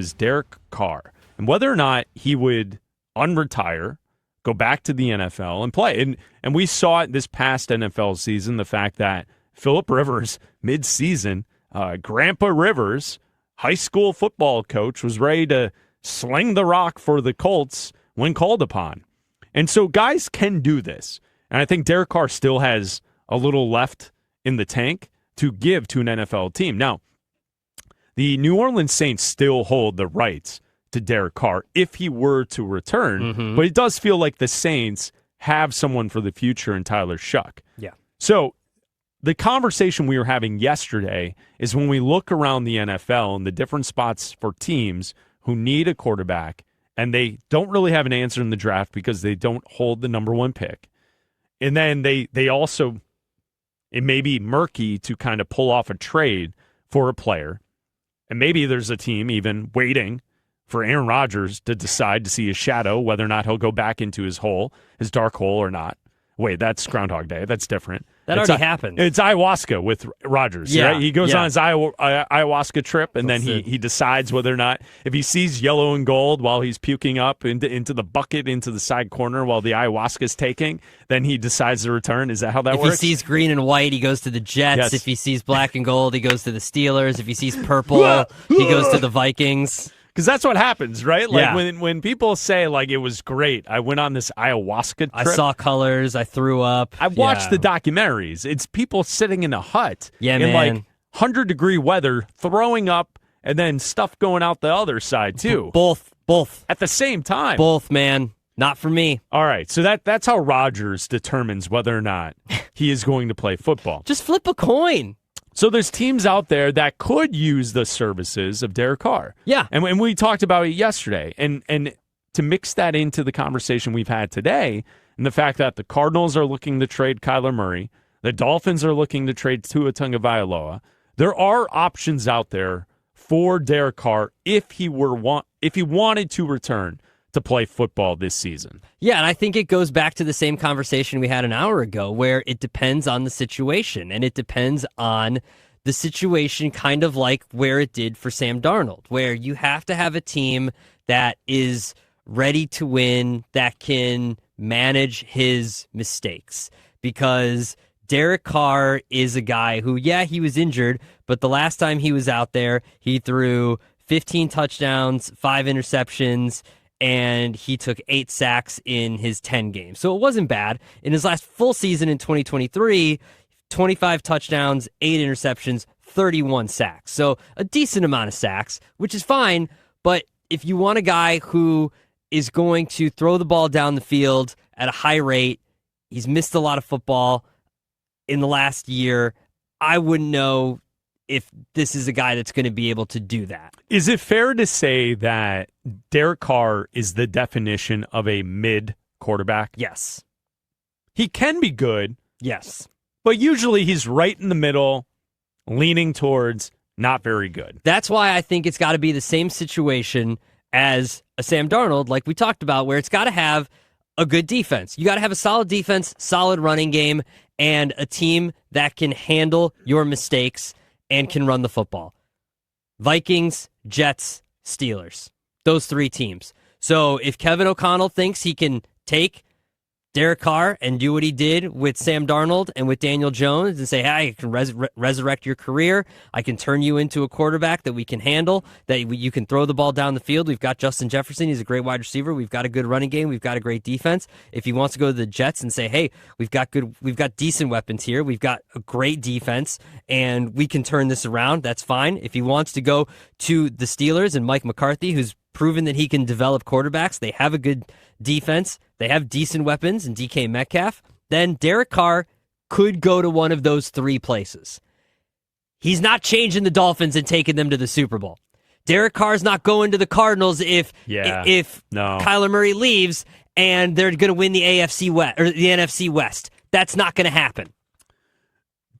is Derek Carr and whether or not he would unretire, go back to the NFL and play. And we saw it this past NFL season, the fact that Phillip Rivers, mid-season, Grandpa Rivers, high school football coach, was ready to sling the rock for the Colts when called upon. And so guys can do this. And I think Derek Carr still has a little left in the tank to give to an NFL team. Now, the New Orleans Saints still hold the rights to Derek Carr if he were to return, but it does feel like the Saints have someone for the future in Tyler Shuck. Yeah. So the conversation we were having yesterday is when we look around the NFL and the different spots for teams who need a quarterback, and they don't really have an answer in the draft because they don't hold the number one pick. And then they also, it may be murky to kind of pull off a trade for a player. And maybe there's a team even waiting for Aaron Rodgers to decide to see his shadow, whether or not he'll go back into his hole, his dark hole or not. Wait, that's Groundhog Day. That's different. That already happened. It's ayahuasca with Rodgers, yeah, right? He goes yeah. on his ayahuasca trip, and then he decides whether or not, if he sees yellow and gold while he's puking up into the bucket, into the side corner while the ayahuasca is taking, then he decides to return. Is that how that works? If he sees green and white, he goes to the Jets. Yes. If he sees black and gold, he goes to the Steelers. If he sees purple, he goes to the Vikings. Because that's what happens, right? Like Yeah. when people say, like, it was great, I went on this ayahuasca trip. I saw colors. I threw up. I watched the documentaries. It's people sitting in a hut in man. like 100-degree weather, throwing up, and then stuff going out the other side, too. Both. At the same time. Both, man. Not for me. All right, so that's how Rodgers determines whether or not he is going to play football. Just flip a coin. So there's teams out there that could use the services of Derek Carr. Yeah. And we talked about it yesterday. And to mix that into the conversation we've had today, and the fact that the Cardinals are looking to trade Kyler Murray, the Dolphins are looking to trade Tua Tagovailoa, there are options out there for Derek Carr if he wanted to return to play football this season. Yeah, and I think it goes back to the same conversation we had an hour ago where it depends on the situation, and it depends on the situation kind of like where it did for Sam Darnold, where you have to have a team that is ready to win, that can manage his mistakes, because Derek Carr is a guy who, yeah, he was injured, but the last time he was out there, he threw 15 touchdowns, 5 interceptions, and he took 8 sacks in his 10 games. So it wasn't bad. In his last full season in 2023, 25 touchdowns, 8 interceptions, 31 sacks. So a decent amount of sacks, which is fine. But if you want a guy who is going to throw the ball down the field at a high rate, he's missed a lot of football in the last year, I wouldn't know if this is a guy that's going to be able to do that. Is it fair to say that Derek Carr is the definition of a mid quarterback? Yes. He can be good. Yes. But usually he's right in the middle, leaning towards not very good. That's why I think it's got to be the same situation as a Sam Darnold, like we talked about, where it's got to have a good defense. You got to have a solid defense, solid running game, and a team that can handle your mistakes and can run the football. Vikings, Jets, Steelers. Those 3 teams. So if Kevin O'Connell thinks he can take Derek Carr and do what he did with Sam Darnold and with Daniel Jones and say, hey, I can resurrect your career. I can turn you into a quarterback that we can handle, that you can throw the ball down the field. We've got Justin Jefferson. He's a great wide receiver. We've got a good running game. We've got a great defense. If he wants to go to the Jets and say, hey, we've got decent weapons here. We've got a great defense and we can turn this around. That's fine. If he wants to go to the Steelers and Mike McCarthy, who's proven that he can develop quarterbacks, they have a good defense, they have decent weapons in DK Metcalf, then Derek Carr could go to one of those 3 places. He's not changing the Dolphins and taking them to the Super Bowl. Derek Carr's not going to the Cardinals if Kyler Murray leaves and they're going to win the AFC West or the NFC West. That's not going to happen.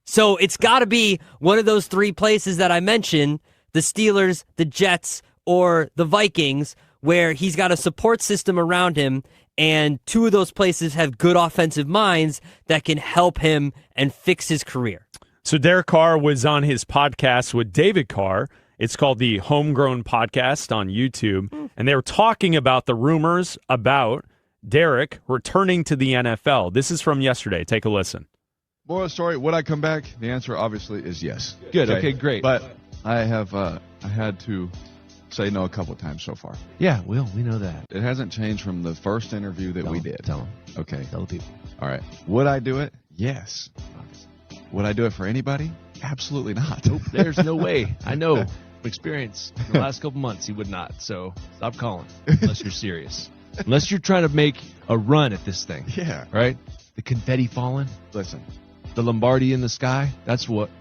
So it's got to be one of those 3 places that I mentioned, the Steelers, the Jets, or the Vikings, where he's got a support system around him, and 2 of those places have good offensive minds that can help him and fix his career. So Derek Carr was on his podcast with David Carr, It's called the Homegrown Podcast on YouTube. And they were talking about the rumors about Derek returning to the NFL. This is from yesterday. Take a listen. Moral of the story, would I come back? The answer obviously is yes. Good. Okay, great. But I have I had to say no a couple of times so far. Yeah, Will, we know that. It hasn't changed from the first interview that we did. Tell them. Okay. Tell the people. All right. Would I do it? Yes. Would I do it for anybody? Absolutely not. Nope, there's no way. I know from experience. In the last couple months, he would not. So stop calling unless you're serious. Unless you're trying to make a run at this thing. Yeah. Right? The confetti falling. Listen. The Lombardi in the sky. That's what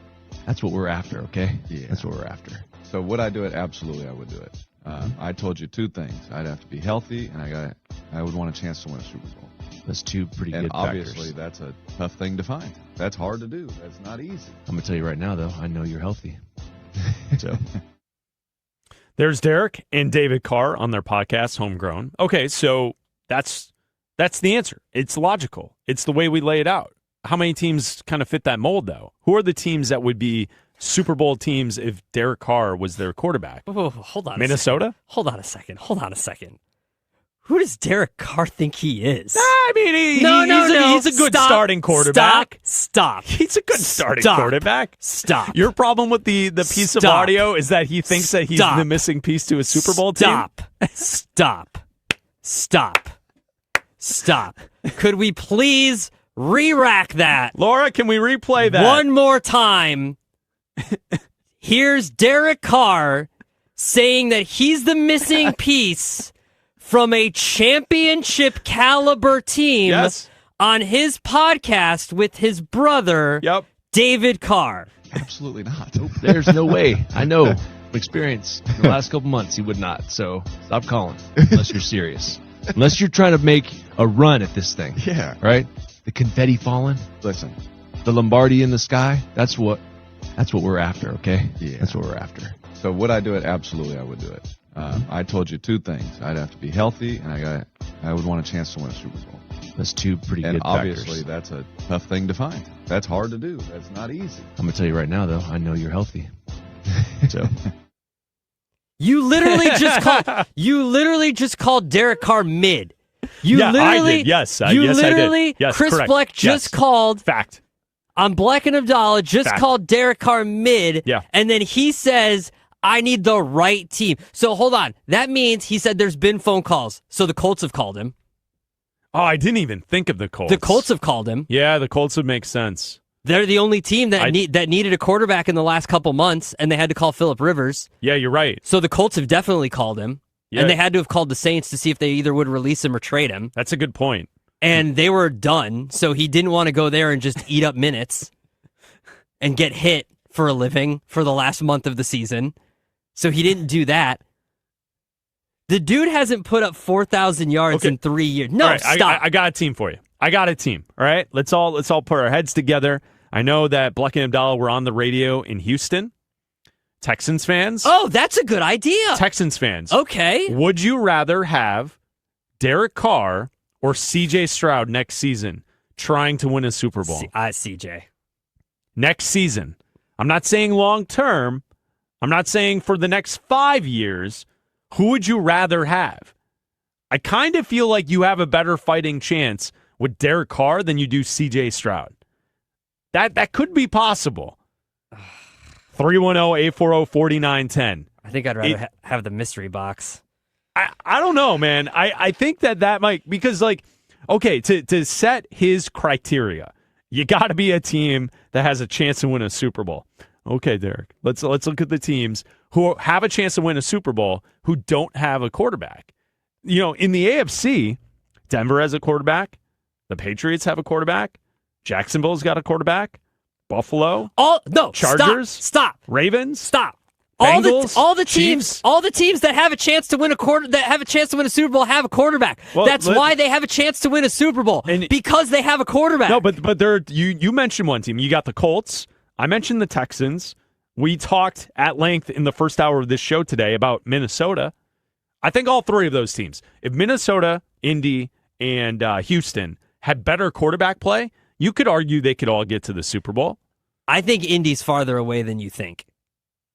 we're after, okay? Yeah. That's what we're after. So would I do it? Absolutely, I would do it. I told you two things. I'd have to be healthy, and I would want a chance to win a Super Bowl. That's two pretty And good obviously, factors. that's a tough thing to find. That's hard to do. That's not easy. I'm going to tell you right now, though, I know you're healthy. So There's Derek and David Carr on their podcast, Homegrown. Okay, so that's the answer. It's logical. It's the way we lay it out. How many teams kind of fit that mold, though? Who are the teams that would be Super Bowl teams if Derek Carr was their quarterback? Oh, hold on. Minnesota? Hold on a second. Who does Derek Carr think he is? I mean, he's a good starting quarterback. Stop. He's a good starting quarterback. Stop. Your problem with the piece of audio is that he thinks that he's the missing piece to a Super Bowl team? Stop. Could we please re-rack that? Laura, can we replay that? One more time. Here's Derek Carr saying that he's the missing piece from a championship caliber team on his podcast with his brother, David Carr. Absolutely not. nope, there's no way. I know from experience. In the last couple months, he would not. So stop calling unless you're serious. Unless you're trying to make a run at this thing. Yeah. Right? The confetti falling. Listen. The Lombardi in the sky. That's what we're after, okay? Yeah. That's what we're after. So would I do it? Absolutely, I would do it. I told you two things. I'd have to be healthy, and I would want a chance to win a Super Bowl. That's two pretty And good obviously, factors. that's a tough thing to find. That's hard to do. That's not easy. I'm going to tell you right now, though, I know you're healthy. So You literally just called Derek Carr mid. I did. Yes, I did. Yes, Chris correct. Bleck just called. Fact. On Bleck and Abdalla just called Derek Carr mid. Yeah. And then he says, I need the right team. So hold on. That means he said there's been phone calls. So the Colts have called him. Oh, I didn't even think of the Colts. The Colts have called him. Yeah, the Colts would make sense. They're the only team that needed a quarterback in the last couple months, and they had to call Phillip Rivers. Yeah, you're right. So the Colts have definitely called him. Yeah. And they had to have called the Saints to see if they either would release him or trade him. That's a good point. And they were done, so he didn't want to go there and just eat up minutes and get hit for a living for the last month of the season. So he didn't do that. The dude hasn't put up 4,000 yards in 3 years. No, right, stop. I got a team for you. I got a team. All right, let's all put our heads together. I know that Bleck and Abdalla were on the radio in Houston. Texans fans. Oh, that's a good idea. Texans fans. Okay. Would you rather have Derek Carr or C.J. Stroud next season trying to win a Super Bowl? CJ. Next season. I'm not saying long term. I'm not saying for the next 5 years. Who would you rather have? I kind of feel like you have a better fighting chance with Derek Carr than you do C.J. Stroud. That could be possible. 310-840-4910. I think I'd rather have the mystery box. I don't know, man. I think that might, because, like, okay, to set his criteria, you got to be a team that has a chance to win a Super Bowl. Okay, Derek, let's look at the teams who have a chance to win a Super Bowl who don't have a quarterback. You know, in the AFC, Denver has a quarterback. The Patriots have a quarterback. Jacksonville's got a quarterback. Buffalo. Chargers. Stop. Ravens. Stop. Bengals, all the teams, Chiefs. all the teams that have a chance to win a Super Bowl have a quarterback. Well, that's why they have a chance to win a Super Bowl, because they have a quarterback. No, but there you mentioned one team. You got the Colts. I mentioned the Texans. We talked at length in the first hour of this show today about Minnesota. I think all three of those teams, if Minnesota, Indy, and Houston had better quarterback play, you could argue they could all get to the Super Bowl. I think Indy's farther away than you think.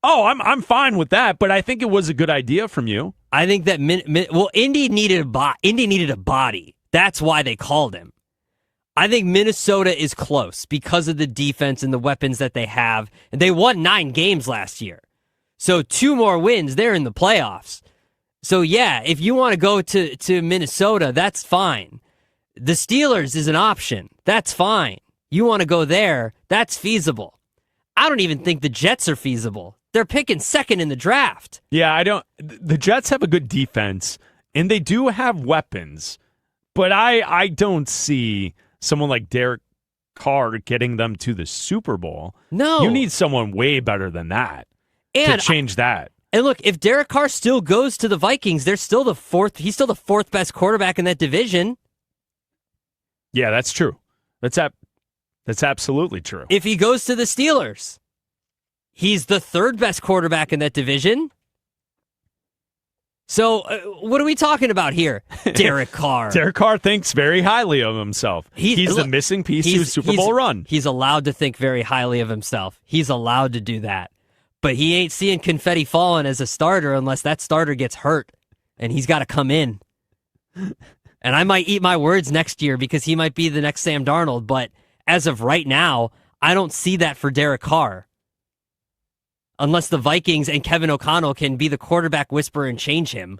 Oh, I'm fine with that, but I think it was a good idea from you. I think that Indy needed a body. That's why they called him. I think Minnesota is close because of the defense and the weapons that they have. And they won 9 games last year. So 2 more wins, they're in the playoffs. So yeah, if you want to go to Minnesota, that's fine. The Steelers is an option. That's fine. You want to go there, that's feasible. I don't even think the Jets are feasible. They're picking second in the draft. Yeah, the Jets have a good defense, and they do have weapons. But I don't see someone like Derek Carr getting them to the Super Bowl. No. You need someone way better than that to change that. And look, if Derek Carr still goes to the Vikings, he's still the fourth best quarterback in that division. Yeah, that's true. That's absolutely true. If he goes to the Steelers, he's the 3rd best quarterback in that division. So, what are we talking about here? Derek Carr. Derek Carr thinks very highly of himself. He's the missing piece to a Super Bowl run. He's allowed to think very highly of himself. He's allowed to do that. But he ain't seeing confetti falling as a starter unless that starter gets hurt, and he's got to come in. And I might eat my words next year because he might be the next Sam Darnold, but as of right now, I don't see that for Derek Carr. Unless the Vikings and Kevin O'Connell can be the quarterback whisperer and change him.